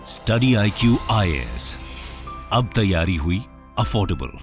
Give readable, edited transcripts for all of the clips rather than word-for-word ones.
Study IQ IAS, अब तैयारी हुई अफोर्डेबल।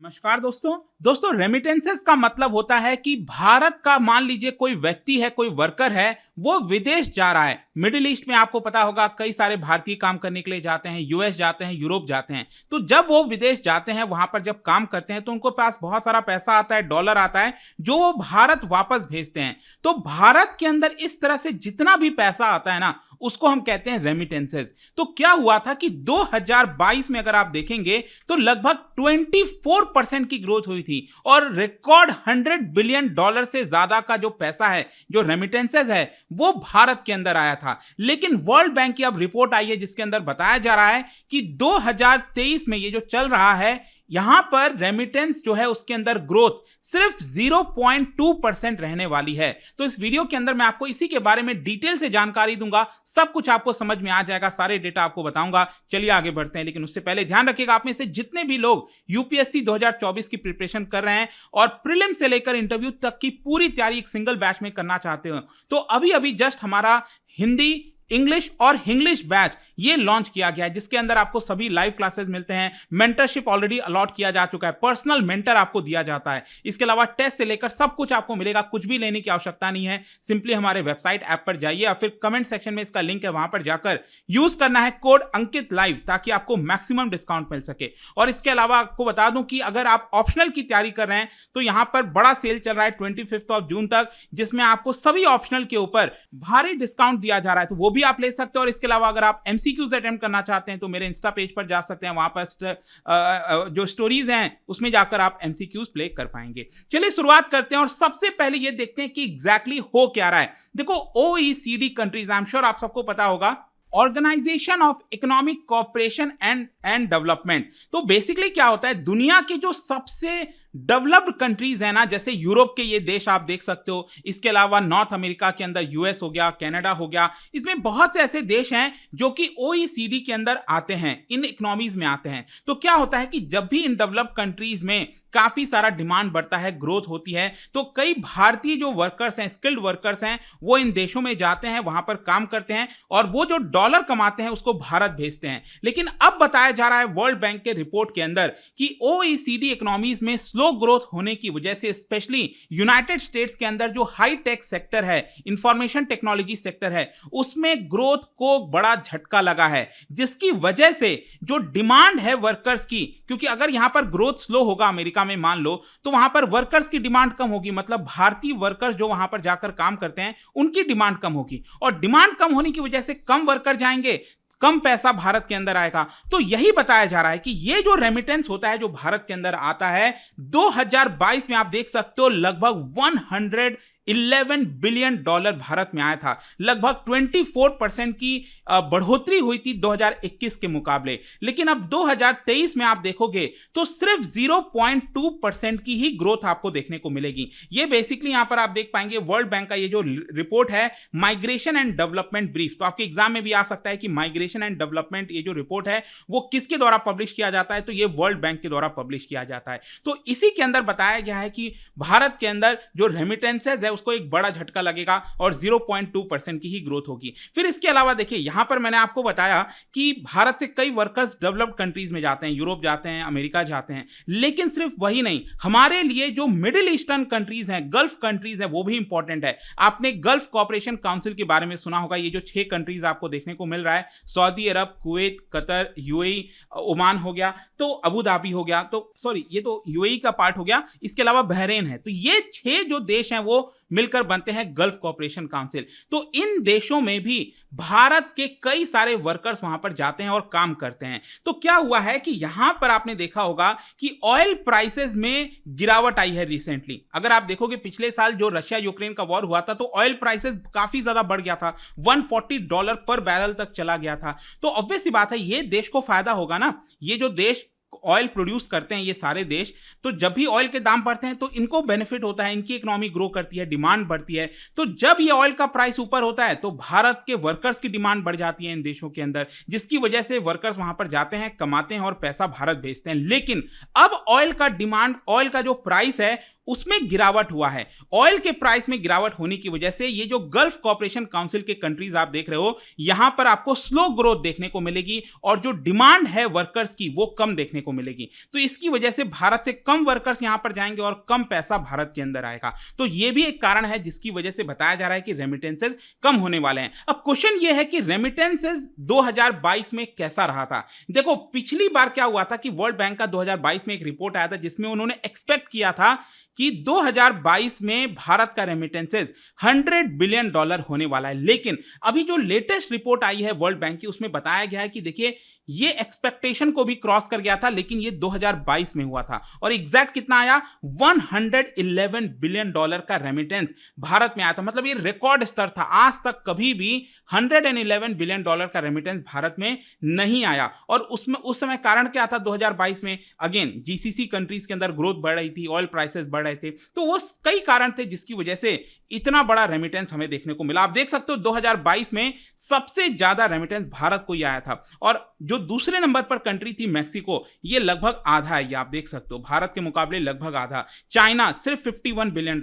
नमस्कार दोस्तों रेमिटेंसेस का मतलब होता है कि भारत का मान लीजिए कोई व्यक्ति है, कोई वर्कर है, वो विदेश जा रहा है। मिडिल ईस्ट में आपको पता होगा कई सारे भारतीय काम करने के लिए जाते हैं, यूएस जाते हैं, यूरोप जाते हैं। तो जब वो विदेश जाते हैं, वहां पर जब काम करते हैं तो उनको पास बहुत सारा पैसा आता है, डॉलर आता है, जो वो भारत वापस भेजते हैं। तो भारत के अंदर इस तरह से जितना भी पैसा आता है ना, उसको हम कहते हैं रेमिटेंसेस। तो क्या हुआ था कि 2022 में अगर आप देखेंगे तो लगभग 24% की ग्रोथ हुई थी और रिकॉर्ड $100 बिलियन से ज्यादा का जो पैसा है, जो रेमिटेंसेस है, वो भारत के अंदर आया था। लेकिन वर्ल्ड बैंक की अब रिपोर्ट आई है जिसके अंदर बताया जा रहा है कि 2023 में ये जो चल रहा है, यहां पर रेमिटेंस जो है उसके अंदर ग्रोथ सिर्फ 0.2% रहने वाली है। तो इस वीडियो के अंदर मैं आपको इसी के बारे में डिटेल से जानकारी दूंगा, सब कुछ आपको समझ में आ जाएगा, सारे डेटा आपको बताऊंगा। चलिए आगे बढ़ते हैं, लेकिन उससे पहले ध्यान रखिएगा, आप में से जितने भी लोग यूपीएससी 2024 की प्रिपरेशन कर रहे हैं और प्रीलिम से लेकर इंटरव्यू तक की पूरी तैयारी एक सिंगल बैच में करना चाहते हो, तो अभी अभी जस्ट हमारा हिंदी, इंग्लिश और इंग्लिश बैच ये लॉन्च किया गया है, जिसके अंदर आपको सभी लाइव क्लासेस मिलते हैं। मेंटरशिप ऑलरेडी अलॉट किया जा चुका है, पर्सनल मेंटर आपको दिया जाता है। इसके अलावा टेस्ट से लेकर सब कुछ आपको मिलेगा, कुछ भी लेने की आवश्यकता नहीं है। सिंपली हमारे वेबसाइट ऐप पर जाइए या फिर कमेंट सेक्शन में इसका लिंक है, वहां पर जाकर यूज करना है कोड अंकित लाइव, ताकि आपको मैक्सिमम डिस्काउंट मिल सके। और इसके अलावा आपको बता दूं कि अगर आप ऑप्शनल की तैयारी कर रहे हैं तो यहां पर बड़ा सेल चल रहा है 25 जून तक, जिसमें आपको सभी ऑप्शनल के ऊपर भारी डिस्काउंट दिया जा रहा है, तो वो भी आप ले सकते हो। और इसके अलावा अगर आप एमसीक्यूज अटेम्प्ट करना चाहते हैं तो मेरे इंस्टा पेज पर जा सकते हैं, वहां पर जो स्टोरीज हैं उसमें जाकर आप एमसीक्यूज प्ले कर पाएंगे। चलिए शुरुआत करते हैं और सबसे पहले ये देखते हैं कि एग्जैक्टली हो क्या रहा है। देखो, OECD countries, I am sure आप सबको पता होगा, organisation of economic cooperation and development. तो बेसिकली क्या होता है, दुनिया के जो सबसे डेवलप्ड कंट्रीज है ना, जैसे यूरोप के ये देश आप देख सकते हो, इसके अलावा नॉर्थ अमेरिका के अंदर यूएस हो गया, कनाडा हो गया, इसमें बहुत से ऐसे देश हैं जो कि ओईसीडी के अंदर आते हैं, इन इकोनॉमीज में आते हैं। तो क्या होता है कि जब भी इन डेवलप्ड कंट्रीज में काफी सारा डिमांड बढ़ता है, ग्रोथ होती है, तो कई भारतीय जो वर्कर्स हैं, स्किल्ड वर्कर्स हैं, वो इन देशों में जाते हैं, वहां पर काम करते हैं और वो जो डॉलर कमाते हैं उसको भारत भेजते हैं। लेकिन अब बताया जा रहा है वर्ल्ड बैंक के रिपोर्ट के अंदर कि ओईसीडी इकोनॉमीज में स्लो ग्रोथ होने की वजह से, स्पेशली यूनाइटेड स्टेट्स के अंदर जो हाई टेक सेक्टर है, इंफॉर्मेशन टेक्नोलॉजी सेक्टर है, उसमें ग्रोथ को बड़ा झटका लगा है, जिसकी वजह से जो डिमांड है वर्कर्स की, क्योंकि अगर यहां पर ग्रोथ स्लो होगा अमेरिका में मान लो, तो वहां पर वर्कर्स की डिमांड कम होगी, मतलब भारतीय वर्कर्स जो वहां पर जाकर काम करते हैं उनकी डिमांड कम होगी, और डिमांड कम होने की वजह से कम वर्कर जाएंगे, कम पैसा भारत के अंदर आएगा। तो यही बताया जा रहा है कि ये जो रेमिटेंस होता है जो भारत के अंदर आता है, 2022 में आप देख सकते हो लगभग $111 बिलियन भारत में आया था, लगभग 24% की बढ़ोतरी हुई थी 2021 के मुकाबले। लेकिन अब 2023 में आप देखोगे तो सिर्फ 0.2% की ही ग्रोथ आपको देखने को मिलेगी। ये बेसिकली यहां पर आप देख पाएंगे वर्ल्ड बैंक का ये जो रिपोर्ट है, माइग्रेशन एंड डेवलपमेंट ब्रीफ। तो आपके एग्जाम में भी आ सकता है कि माइग्रेशन एंड डेवलपमेंट ये जो रिपोर्ट है वो किसके द्वारा पब्लिश किया जाता है, तो ये वर्ल्ड बैंक के द्वारा पब्लिश किया जाता है। तो इसी के अंदर बताया गया है कि भारत के अंदर जो रेमिटेंसेज है उसको एक बड़ा झटका लगेगा और 0.2% की ही ग्रोथ होगी। फिर इसके अलावा देखिए, यहां पर मैंने आपको बताया कि भारत से कई वर्कर्स डेवलप्ड कंट्रीज में जाते हैं, यूरोप जाते हैं, अमेरिका जाते हैं। लेकिन सिर्फ वही नहीं, हमारे लिए जो मिडिल ईस्टर्न कंट्रीज हैं, गल्फ कंट्रीज हैं, वो भी इंपॉर्टेंट है। आपने गल्फ कोऑपरेशन काउंसिल के बारे में सुना होगा। ये जो 6 कंट्रीज आपको देखने को मिल रहा है, सऊदी अरब, कुवैत, कतर, यूएई, ओमान हो गया, तो अबू धाबी हो गया, तो सॉरी ये तो यूएई का पार्ट हो गया, इसके अलावा बहरीन है। तो ये 6 जो देश हैं वो मिलकर बनते हैं गल्फ कोऑपरेशन काउंसिल। तो इन देशों में भी भारत के कई सारे वर्कर्स वहां पर जाते हैं और काम करते हैं। तो क्या हुआ है कि यहां पर आपने देखा होगा कि ऑयल प्राइसेस में गिरावट आई है रिसेंटली। अगर आप देखोगे पिछले साल जो रशिया यूक्रेन का वॉर हुआ था तो ऑयल प्राइसेस काफी ज्यादा बढ़ गया था, $140 पर बैरल तक चला गया था। तो ऑब्वियस सी बात है ये देश को फायदा होगा ना, ये जो देश ऑयल प्रोड्यूस करते हैं ये सारे देश, तो जब भी ऑयल के दाम बढ़ते हैं तो इनको बेनिफिट होता है, इनकी इकोनॉमी ग्रो करती है, डिमांड बढ़ती है। तो जब ये ऑयल का प्राइस ऊपर होता है तो भारत के वर्कर्स की डिमांड बढ़ जाती है इन देशों के अंदर, जिसकी वजह से वर्कर्स वहां पर जाते हैं, कमाते हैं और पैसा भारत भेजते हैं। लेकिन अब ऑयल का डिमांड, ऑयल का जो प्राइस है उसमें गिरावट हुआ है। ऑयल के प्राइस में गिरावट होने की वजह से ये जो गल्फ कॉर्पोरेशन काउंसिल के कंट्रीज आप देख रहे हो, यहां पर आपको स्लो ग्रोथ देखने को मिलेगी और जो डिमांड है वर्कर्स की वो कम देखने को मिलेगी। तो इसकी वजह से भारत से कम वर्कर्स यहां पर जाएंगे और कम पैसा भारत के अंदर आएगा। तो ये भी एक कारण है जिसकी वजह से बताया जा रहा है कि रेमिटेंसेस कम होने वाले हैं। अब क्वेश्चन ये है कि रेमिटेंसेस 2022 में कैसा रहा था। देखो पिछली बार क्या हुआ था कि वर्ल्ड बैंक का 2022 में एक रिपोर्ट आया था जिसमें उन्होंने एक्सपेक्ट किया था कि 2022 में भारत का रेमिटेंसेस $100 बिलियन होने वाला है। लेकिन अभी जो लेटेस्ट रिपोर्ट आई है वर्ल्ड बैंक की, उसमें बताया गया है कि देखिए ये एक्सपेक्टेशन को भी क्रॉस कर गया था, लेकिन ये 2022 में हुआ था और एग्जैक्ट कितना आया, $111 बिलियन का रेमिटेंस भारत में आया था। मतलब ये रिकॉर्ड स्तर था, आज तक कभी भी $111 बिलियन का रेमिटेंस भारत में नहीं आया। और उसमें उस समय कारण क्या था 2022 में, अगेन जीसीसी कंट्रीज के अंदर ग्रोथ बढ़ रही थी, ऑयल प्राइसेस बढ़ रहे थे, तो वो कई कारण थे जिसकी वजह से इतना बड़ा रेमिटेंस हमें देखने को मिला। आप देख सकते हो 2022 में सबसे ज्यादा रेमिटेंस भारत को ही आया था और जो दूसरे नंबर पर कंट्री थी मैक्सिको, ये लगभग आधा है, ये आप देख सकते हो भारत के मुकाबले लगभग आधा। चाइना सिर्फ $51 बिलियन,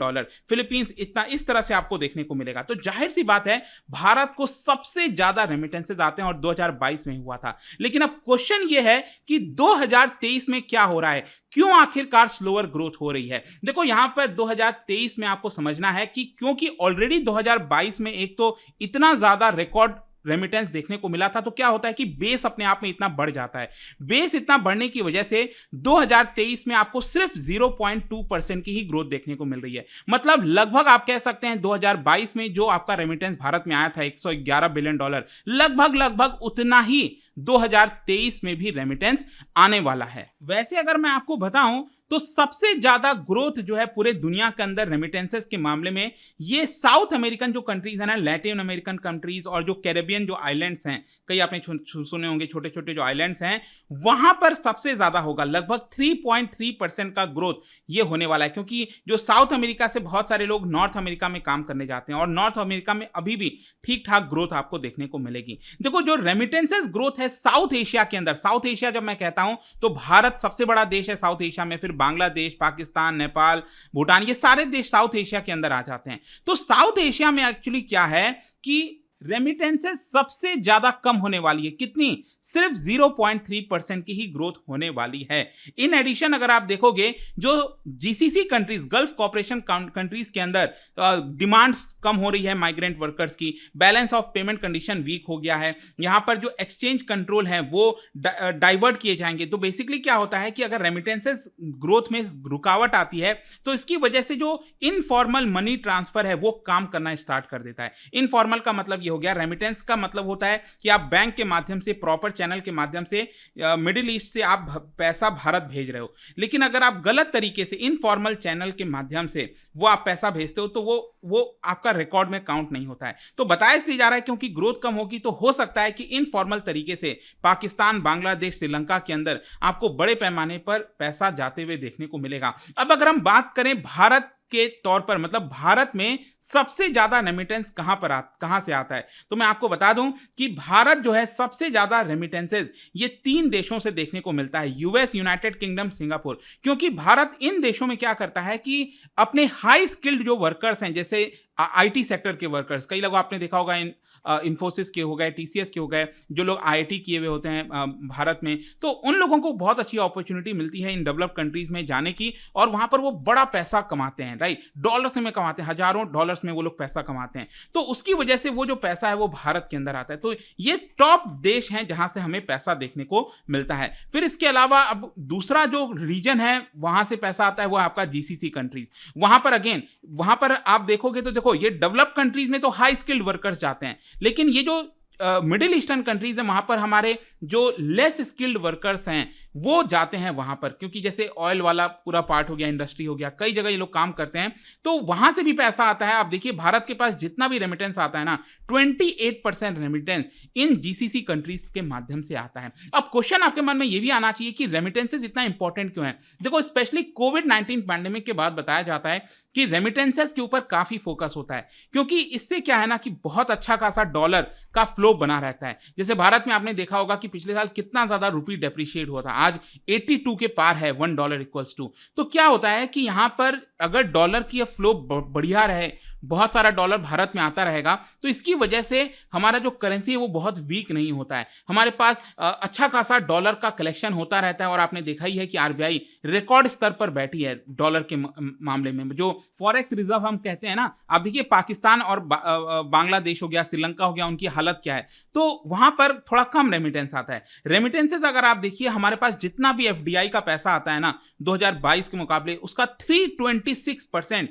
फिलीपींस इतना, इस तरह से आपको देखने को मिलेगा। तो जाहिर सी बात है भारत को सबसे ज्यादा रेमिटेंसेस आते हैं और 2022 में हुआ था। लेकिन अब क्वेश्चन ये है कि 2023 में क्या हो रहा है, क्यों आखिरकार स्लोअर ग्रोथ हो रही है। देखो यहां पर 2023 में आपको समझना है कि क्योंकि ऑलरेडी 2022 में एक तो इतना ज्यादा रिकॉर्ड रेमिटेंस देखने को मिला था, तो क्या होता है कि बेस अपने आप में इतना बढ़ जाता है। बेस इतना बढ़ने की वजह से 2023 में आपको सिर्फ 0.2% की ही ग्रोथ देखने को मिल रही है। मतलब लगभग आप कह सकते हैं 2022 में जो आपका रेमिटेंस भारत में आया था $111 बिलियन, लगभग उतना ही 2023 में भी रेमिटेंस आने वाला है। वैसे अगर मैं आपको बताऊं तो सबसे ज्यादा ग्रोथ जो है पूरे दुनिया के अंदर रेमिटेंसेस के मामले में ये साउथ अमेरिकन जो कंट्रीज है ना, लैटिन अमेरिकन कंट्रीज और जो कैरेबियन जो आइलैंड्स हैं, कई आपने सुने होंगे छोटे छोटे जो आइलैंड्स हैं, वहां पर सबसे ज्यादा होगा। लगभग 3.3% का ग्रोथ ये होने वाला है, क्योंकि जो साउथ अमेरिका से बहुत सारे लोग नॉर्थ अमेरिका में काम करने जाते हैं और नॉर्थ अमेरिका में अभी भी ठीक ठाक ग्रोथ आपको देखने को मिलेगी। देखो जो रेमिटेंसेस ग्रोथ है साउथ एशिया के अंदर, साउथ एशिया जब मैं कहता हूं तो भारत सबसे बड़ा देश है साउथ एशिया में, फिर बांग्लादेश, पाकिस्तान, नेपाल, भूटान, ये सारे देश साउथ एशिया के अंदर आ जाते हैं। तो साउथ एशिया में एक्चुअली क्या है कि रेमिटेंसेस सबसे ज्यादा कम होने वाली है। कितनी? सिर्फ 0.3% की ही ग्रोथ होने वाली है। इन एडिशन अगर आप देखोगे जो GCC countries, Gulf corporation countries के अंदर डिमांड्स कम हो रही है माइग्रेंट वर्कर्स की, balance of payment condition weak हो गया है, यहां पर जो एक्सचेंज कंट्रोल है वो डाइवर्ट किए जाएंगे। तो बेसिकली क्या होता है कि अगर रेमिटेंसेस ग्रोथ में रुकावट आती है तो इसकी वजह से जो इनफॉर्मल मनी ट्रांसफर है वो काम करना स्टार्ट कर देता है। इनफॉर्मल का मतलब हो गया, रेमिटेंस का मतलब होता है कि आप बैंक के माध्यम से, प्रॉपर चैनल के माध्यम से मिडिल ईस्ट से आप पैसा भारत भेज रहे हो। लेकिन अगर आप गलत तरीके से इनफॉर्मल चैनल के माध्यम से वो आप पैसा भेजते हो तो वो आपका रिकॉर्ड में काउंट नहीं होता है। तो बताया इसलिए जा रहा है क्योंकि ग्रोथ कम होगी तो हो सकता है कि इनफॉर्मल तरीके से पाकिस्तान, बांग्लादेश, श्रीलंका के अंदर आपको बड़े पैमाने पर पैसा जाते हुए देखने को मिलेगा। अब अगर हम बात करें भारत के तौर पर, मतलब भारत में सबसे ज्यादा रेमिटेंस कहां से आता है, तो मैं आपको बता दूं कि भारत जो है सबसे ज्यादा रेमिटेंसेस ये 3 देशों से देखने को मिलता है, यूएस, यूनाइटेड किंगडम, सिंगापुर। क्योंकि भारत इन देशों में क्या करता है कि अपने हाई स्किल्ड जो वर्कर्स हैं, जैसे आईटी सेक्टर के वर्कर्स, कई लोग आपने देखा होगा इन्फोसिस के हो गए, टीसीएस के हो गए, जो लोग आईआईटी किए हुए होते हैं भारत में, तो उन लोगों को बहुत अच्छी अपॉर्चुनिटी मिलती है इन डेवलप्ड कंट्रीज में जाने की और वहां पर वो बड़ा पैसा कमाते हैं, राइट, डॉलर्स में कमाते हैं, हजारों डॉलर्स में वो लोग पैसा कमाते हैं। तो उसकी वजह से वो जो पैसा है वो भारत के अंदर आता है। तो ये टॉप देश हैं जहां से हमें पैसा देखने को मिलता है। फिर इसके अलावा अब दूसरा जो रीजन है वहां से पैसा आता है वो आपका जीसीसी कंट्रीज। वहां पर अगेन, वहां पर आप देखोगे तो देखो ये डेवलप्ड कंट्रीज में तो हाई स्किल्ड वर्कर्स जाते हैं, लेकिन ये जो मिडिल ईस्टर्न कंट्रीज है वहां पर हमारे जो लेस स्किल्ड वर्कर्स हैं वो जाते हैं वहां पर, क्योंकि जैसे ऑयल वाला पूरा पार्ट हो गया, इंडस्ट्री हो गया, कई जगह ये लोग काम करते हैं, तो वहां से भी पैसा आता है। आप देखिए भारत के पास जितना भी रेमिटेंस आता है ना, 28% रेमिटेंस इन जीसीसी कंट्रीज के माध्यम से आता है। अब क्वेश्चन आपके मन में ये भी आना चाहिए कि रेमिटेंसेस इतना इंपॉर्टेंट क्यों है। देखो स्पेशली कोविड-19 पैंडेमिक के बाद बताया जाता है कि रेमिटेंसेस के ऊपर काफी फोकस होता है, क्योंकि इससे क्या है ना कि बहुत अच्छा खासा डॉलर का फ्लो फ्लो बना रहता है। जैसे भारत में आपने देखा होगा कि पिछले साल कितना ज्यादा रुपी डेप्रिशिएट हुआ था, आज 82 के पार है, $1 इक्वल्स टू। तो क्या होता है कि यहाँ पर अगर डॉलर की फ्लो बढ़िया रहे, बहुत सारा डॉलर भारत में आता रहेगा, तो इसकी वजह से हमारा जो करेंसी है वो बहुत वीक नहीं होता है, हमारे पास अच्छा खासा डॉलर का कलेक्शन होता रहता है। और आपने देखा ही है कि आरबीआई रिकॉर्ड स्तर पर बैठी है डॉलर के मामले में, जो फॉरेक्स रिजर्व हम कहते हैं ना। आप देखिए पाकिस्तान और बांग्लादेश हो गया, श्रीलंका हो गया, उनकी हालत क्या है, तो वहां पर थोड़ा कम रेमिटेंस आता है। रेमिटेंसेस अगर आप देखिए हमारे पास जितना भी एफडीआई का पैसा आता है ना 2022 के मुकाबले, उसका 326%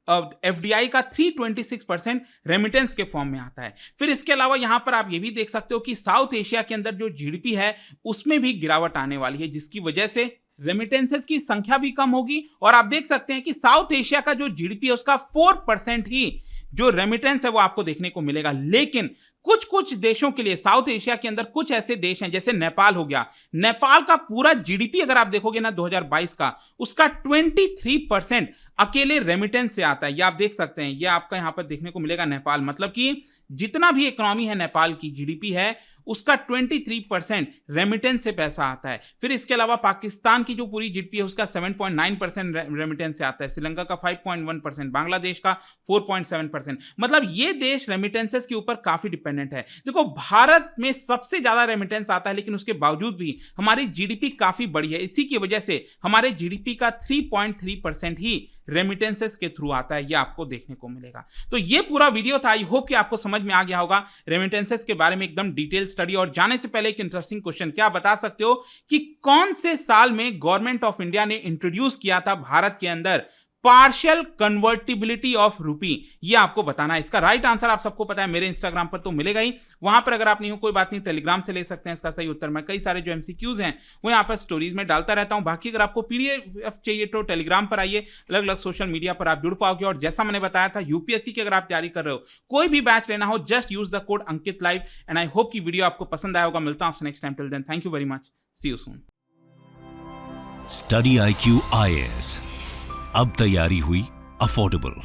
एफडीआई का 326% रेमिटेंस के फॉर्म में आता है। फिर इसके अलावा यहां पर आप ये भी देख सकते हो कि साउथ एशिया के अंदर जो जीडीपी है उसमें भी गिरावट आने वाली है, जिसकी वजह से रेमिटेंसेस की संख्या भी कम होगी। और आप देख सकते हैं कि साउथ एशिया का जो जीडीपी है उसका 4% ही जो रेमिटेंस है वो आपको देखने को मिलेगा। लेकिन कुछ कुछ देशों के लिए साउथ एशिया के अंदर कुछ ऐसे देश हैं, जैसे नेपाल हो गया, नेपाल का पूरा जीडीपी अगर आप देखोगे ना 2022 का, उसका 23% अकेले रेमिटेंस से आता है। ये आप देख सकते हैं, ये आपका यहां पर देखने को मिलेगा नेपाल, मतलब कि जितना भी इकोनॉमी है नेपाल की, जीडीपी है, उसका 23% रेमिटेंस से पैसा आता है। फिर इसके अलावा पाकिस्तान की जो पूरी जीडीपी है उसका 7.9% रेमिटेंस से आता है, श्रीलंका का 5.1%, बांग्लादेश का 4.7%। मतलब ये देश रेमिटेंसेस के ऊपर काफी डिपेंडेंट है। देखो भारत में सबसे ज्यादा रेमिटेंस आता है, लेकिन उसके बावजूद भी हमारी जीडीपी काफी बड़ी है। इसी की वजह से हमारे जीडीपी का 3.3% ही रेमिटेंसेस के थ्रू आता है, ये आपको देखने को मिलेगा। तो ये पूरा वीडियो था, आई होप कि आपको समझ में आ गया होगा रेमिटेंसेस के बारे में एकदम डिटेल स्टडी। और जाने से पहले एक इंटरेस्टिंग क्वेश्चन, क्या बता सकते हो कि कौन से साल में गवर्नमेंट ऑफ इंडिया ने इंट्रोड्यूस किया था भारत के अंदर पार्शियल कन्वर्टिबिलिटी ऑफ रूपी? ये आपको बताना है। इसका राइट आंसर आप सबको पता है, मेरे इंस्टाग्राम पर तो मिलेगा ही, वहां पर अगर आप नहीं हो कोई बात नहीं, टेलीग्राम से ले सकते हैं इसका सही उत्तर। मैं कई सारे जो एमसीक्यूज हैं वो यहाँ पर स्टोरीज में डालता रहता हूं। बाकी अगर आपको पीडीएफ चाहिए तो टेलीग्राम पर आइए, अलग अलग सोशल मीडिया पर आप जुड़ पाओगे। और जैसा मैंने बताया था, यूपीएससी की अगर आप तैयारी कर रहे हो, कोई भी बैच लेना हो, just use the code Ankit live. And I hope की वीडियो आपको पसंद आया होगा। मिलता हूं आपसे next time, till then thank you very much, see you soon. Study IQ IAS, अब तैयारी हुई अफोर्डेबल।